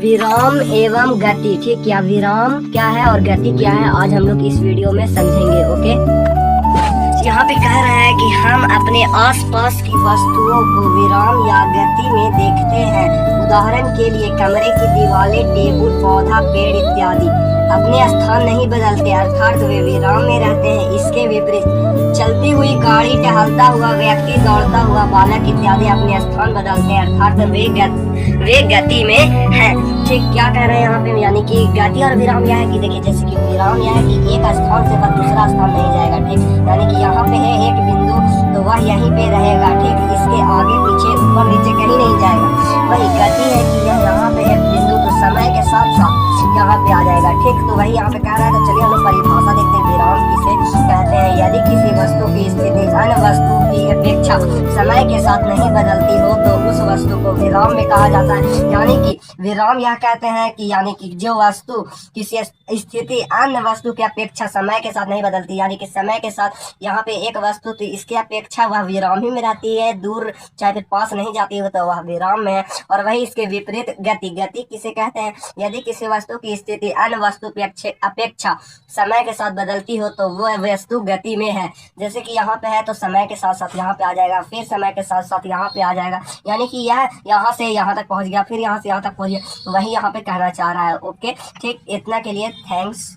विराम एवं गति। ठीक, या विराम क्या है और गति क्या है, आज हम लोग इस वीडियो में समझेंगे। ओके, यहाँ पे कह रहा है कि हम अपने आसपास की वस्तुओं को विराम या गति में देखते हैं। उदाहरण के लिए कमरे की दीवारें, टेबल, पौधा, पेड़ इत्यादि अपने स्थान नहीं बदलते, अर्थात वे विराम में रहते हैं। इसके विपरीत चलती हुई गाड़ी, टहलता हुआ व्यक्ति, दौड़ता हुआ बालक इत्यादि अपने स्थान बदलते हैं, अर्थात वे गति में हैं। ठीक, क्या कह रहे हैं यहाँ पे, यानी कि गति और विराम यह है कि देखिए, जैसे कि विराम यह है कि एक स्थान से दूसरा स्थान नहीं जाएगा। ठीक, यानी कि यहाँ पे है एक बिंदु तो वह यहीं पे रहेगा। ठीक, इसके आगे पीछे ऊपर नीचे कहीं नहीं जाएगा। वही गति है कि यह यहाँ पे एक बिंदु तो समय के साथ साथ यहाँ पे आ जाएगा। ठीक, तो वही यहाँ पे कह रहा है। तो चलिए हम लोग परिभाषा देखते हैं, विराम किसे कहते हैं। यदि किसी वस्तु की स्थिति अन्य वस्तु की अपेक्षा समय के साथ नहीं बदलती हो तो उस वस्तु को विराम में कहा जाता है। यानी कि विराम यह कहते हैं कि यानी कि जो वस्तु किसी स्थिति अन्य वस्तु की अपेक्षा समय के साथ नहीं बदलती, यानी कि समय के साथ यहाँ पे एक वस्तु तो इसकी अपेक्षा वह विराम ही में रहती है, दूर चाहे फिर पास नहीं जाती हो तो वह विराम में है। और वही इसके विपरीत गति। गति किसे कहते हैं, यदि किसी वस्तु की स्थिति अन्य वस्तु की अपेक्षा समय के साथ बदलती हो तो वह वस्तु गति में है। जैसे कि यहाँ पे है तो समय के साथ साथ यहाँ पे आ जाएगा, फिर समय के साथ साथ यहाँ पे आ जाएगा, यानी कि यह यहाँ से यहाँ तक पहुँच गया, फिर यहाँ से यहाँ तक पहुँच गया। तो वही यहाँ पे कहना चाह रहा है। ओके, ठीक, इतना के लिए थैंक्स।